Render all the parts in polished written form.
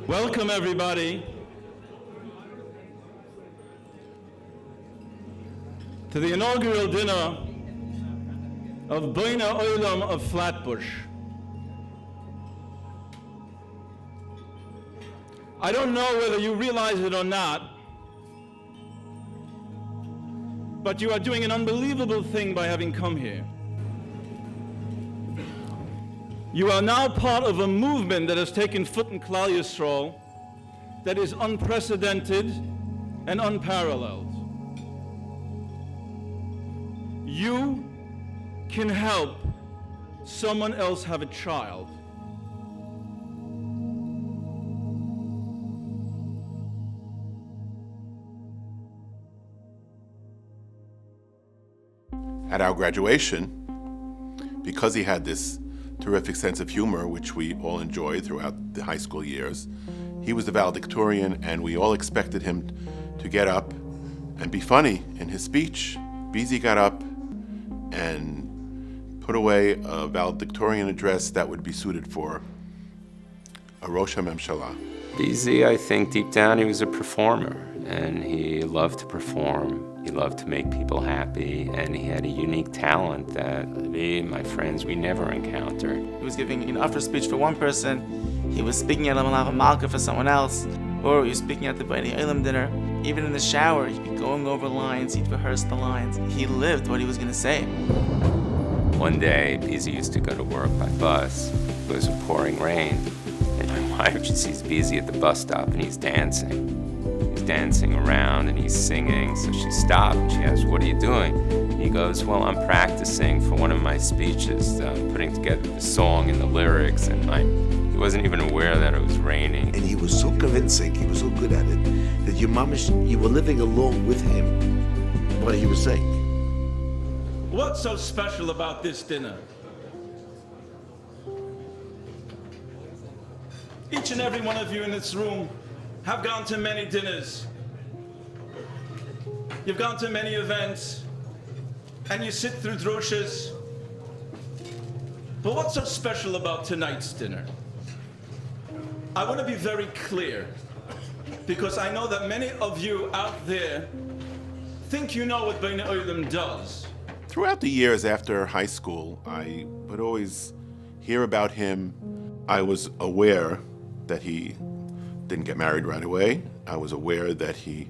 Welcome, everybody, to the inaugural dinner of Bonei Olam of Flatbush. I don't know whether you realize it or not, but you are doing an unbelievable thing by having come here. You are now part of a movement that has taken foot in Klal Yisrael that is unprecedented and unparalleled. You can help someone else have a child. At our graduation, because he had this terrific sense of humor, which we all enjoyed throughout the high school years, he was the valedictorian, and we all expected him to get up and be funny in his speech. Beezy got up and put away a valedictorian address that would be suited for a Rosh HaMemshala. Beezy, I think deep down he was a performer, and he loved to perform. He loved to make people happy, and he had a unique talent that me and my friends, we never encountered. He was giving an offer speech for one person, he was speaking at a Malka for someone else, or he was speaking at the Bonei Olam dinner. Even in the shower, he'd be going over lines, he'd rehearse the lines. He lived what he was going to say. One day, Beezy used to go to work by bus. It was pouring rain, and my wife, she sees Beezy at the bus stop, and he's dancing. Dancing around and he's singing, so she stopped and she asked, "What are you doing?" He goes, "Well, I'm practicing for one of my speeches, putting together the song and the lyrics," and he wasn't even aware that it was raining. And he was so convincing, he was so good at it, that you were living along with him what he was saying. What's so special about this dinner? Each and every one of you in this room have gone to many dinners. You've gone to many events, and you sit through droshes. But what's so special about tonight's dinner? I want to be very clear, because I know that many of you out there think you know what Bonei Olam does. Throughout the years after high school, I would always hear about him. I was aware that he didn't get married right away. I was aware that he,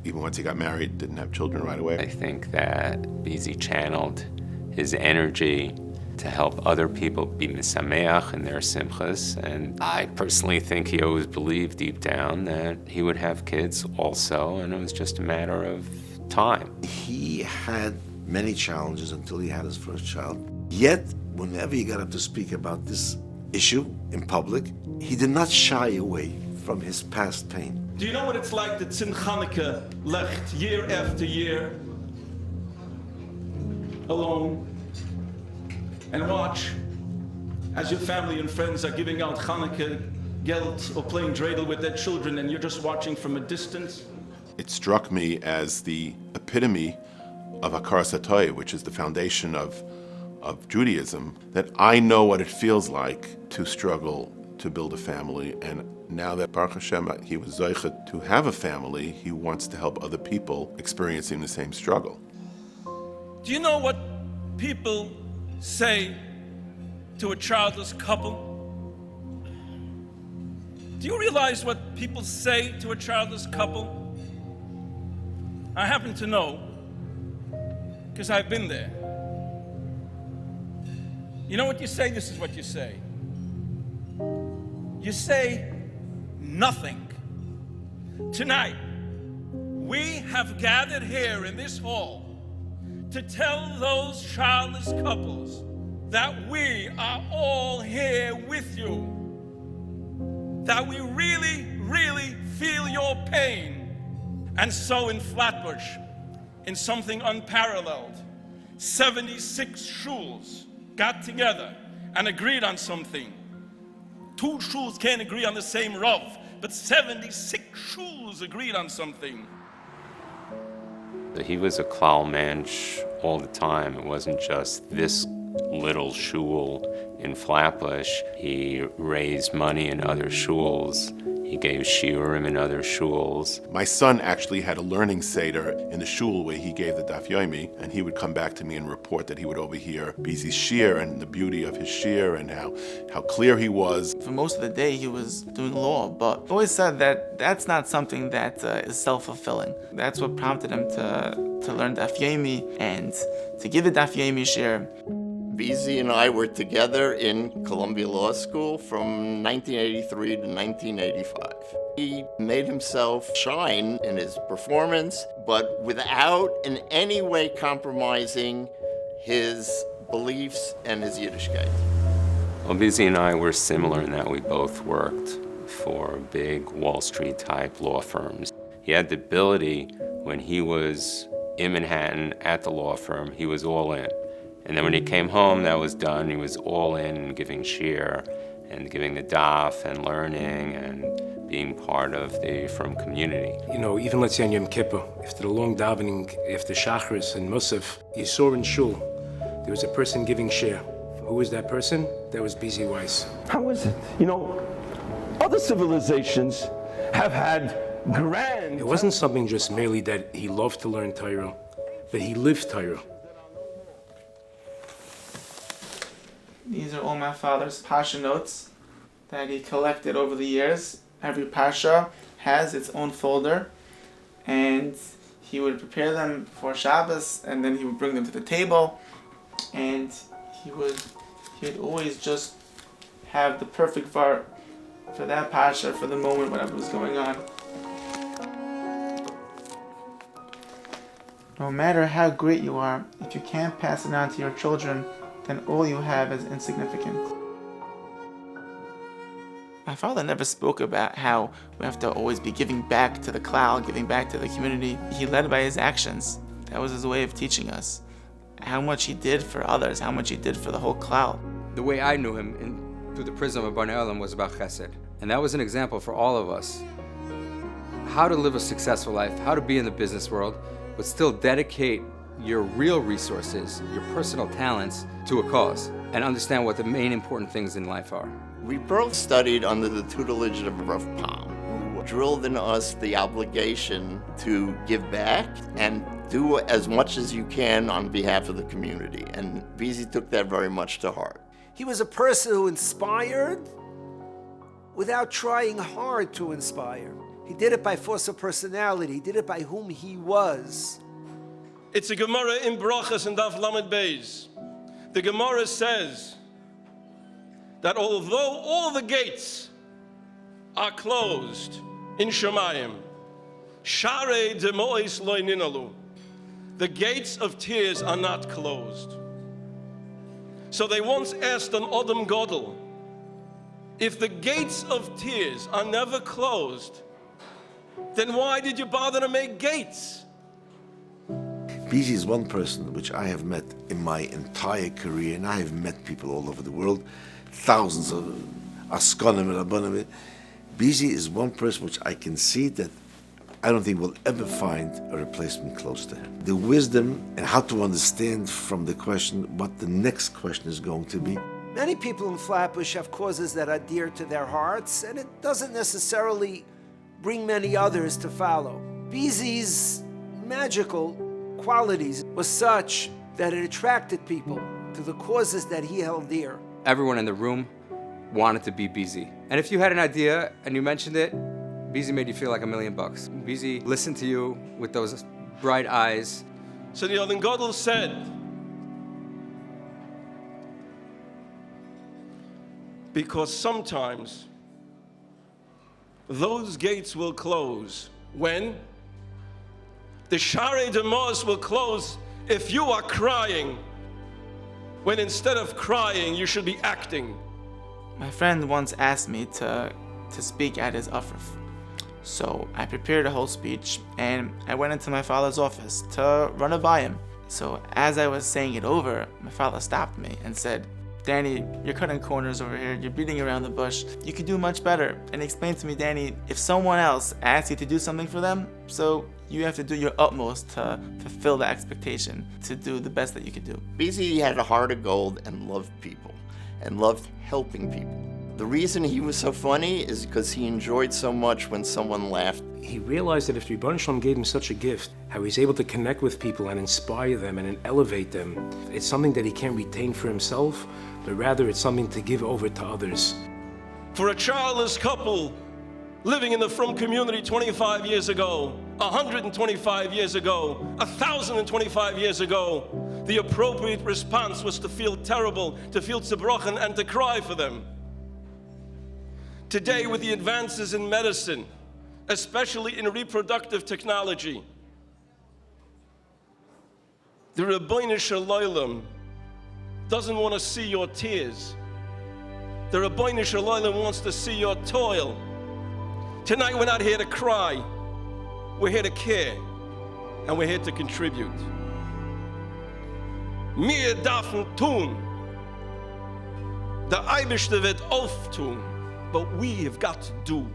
even once he got married, didn't have children right away. I think that Beezy channeled his energy to help other people be misameach in their simchas, and I personally think he always believed deep down that he would have kids also, and it was just a matter of time. He had many challenges until he had his first child. Yet, whenever he got up to speak about this issue in public, he did not shy away from his past pain. Do you know what it's like to Tzim Chanukah left year after year, alone, and watch as your family and friends are giving out Chanukah gelt or playing dreidel with their children, and you're just watching from a distance? It struck me as the epitome of Hakaras HaTorah, which is the foundation of Judaism, that I know what it feels like to struggle to build a family, and now that Baruch Hashem he was zoichet to have a family, he wants to help other people experiencing the same struggle. Do you know what people say to a childless couple? Do you realize what people say to a childless couple? I happen to know, because I've been there. You know what you say? This is what you say. You say nothing. Tonight, we have gathered here in this hall to tell those childless couples that we are all here with you, that we really, really feel your pain. And so in Flatbush, in something unparalleled, 76 shuls got together and agreed on something. 2 shuls can't agree on the same rav, but 76 shuls agreed on something. He was a klal mensch all the time. It wasn't just this little shul in Flatbush. He raised money in other shuls. He gave shiurim in other shuls. My son actually had a learning seder in the shul where he gave the daf yomi, and he would come back to me and report that he would overhear Bizi's shir and the beauty of his shir and how clear he was. For most of the day, he was doing law, but always said that that's not something that is self-fulfilling. That's what prompted him to learn daf yomi and to give the daf yomi shir. Bizi and I were together in Columbia Law School from 1983 to 1985. He made himself shine in his performance, but without in any way compromising his beliefs and his Yiddishkeit. Well, Bizi and I were similar in that we both worked for big Wall Street type law firms. He had the ability, when he was in Manhattan at the law firm, he was all in. And then when he came home, that was done. He was all in giving shir and giving the daf and learning and being part of the firm community. You know, even let's say on Yom Kippur, after the long davening, after Shacharis and Musaf, you saw in shul, there was a person giving shir. Who was that person? That was Bizi Weiss. How is it? You know, other civilizations have had grand... It wasn't something just merely that he loved to learn Torah, but he lived Torah. These are all my father's Pasha notes that he collected over the years. Every Pasha has its own folder, and he would prepare them for Shabbos, and then he would bring them to the table, and he'd always just have the perfect vart for that Pasha, for the moment, whatever was going on. No matter how great you are, if you can't pass it on to your children, then all you have is insignificant. My father never spoke about how we have to always be giving back to the klal, giving back to the community. He led by his actions. That was his way of teaching us how much he did for others, how much he did for the whole klal. The way I knew him through the prism of Bonei Olam was about chesed. And that was an example for all of us. How to live a successful life, how to be in the business world, but still dedicate your real resources, your personal talents, to a cause, and understand what the main important things in life are. We both studied under the tutelage of Rav Palm, who drilled in us the obligation to give back and do as much as you can on behalf of the community. And Bizi took that very much to heart. He was a person who inspired without trying hard to inspire. He did it by force of personality. He did it by whom he was. It's a Gemara in Brachas and Daf Lamed Beis. The Gemara says that although all the gates are closed in Shemayim, Sharei Demois Lo Ninalu, the gates of tears are not closed. So they once asked an Odom Godel, if the gates of tears are never closed, then why did you bother to make gates? Bizi is one person which I have met in my entire career, and I have met people all over the world, thousands of Askonim and Rabbanim. Bizi is one person which I can see that I don't think we'll ever find a replacement close to him. The wisdom and how to understand from the question what the next question is going to be. Many people in Flatbush have causes that are dear to their hearts, and it doesn't necessarily bring many others to follow. Bizi's magical qualities was such that it attracted people to the causes that he held dear. Everyone in the room wanted to be Bizi. And if you had an idea and you mentioned it, Bizi made you feel like $1 million. Bizi listened to you with those bright eyes. So the Odom Godel said, because sometimes those gates will close. When? The Sharei Demos will close if you are crying, when instead of crying, you should be acting. My friend once asked me to speak at his office. So I prepared a whole speech, and I went into my father's office to run it by him. So as I was saying it over, my father stopped me and said, Danny, you're cutting corners over here, you're beating around the bush, you could do much better. And he explained to me, Danny, if someone else asks you to do something for them, so you have to do your utmost to fulfill the expectation, to do the best that you could do. Bizi had a heart of gold and loved people, and loved helping people. The reason he was so funny is because he enjoyed so much when someone laughed. He realized that if Ribbono Shalom gave him such a gift, how he's able to connect with people and inspire them and elevate them, it's something that he can't retain for himself, but rather it's something to give over to others. For a childless couple living in the Frum community 25 years ago, 125 years ago, 1,025 years ago, the appropriate response was to feel terrible, to feel zerbrochen, and to cry for them. Today, with the advances in medicine, especially in reproductive technology, the Ribbono Shalom doesn't want to see your tears. The Ribbono Shalom wants to see your toil. Tonight we're not here to cry, we're here to care, and we're here to contribute. Wir dürfen tun, der Eibishter wird auftun, but we have got to do.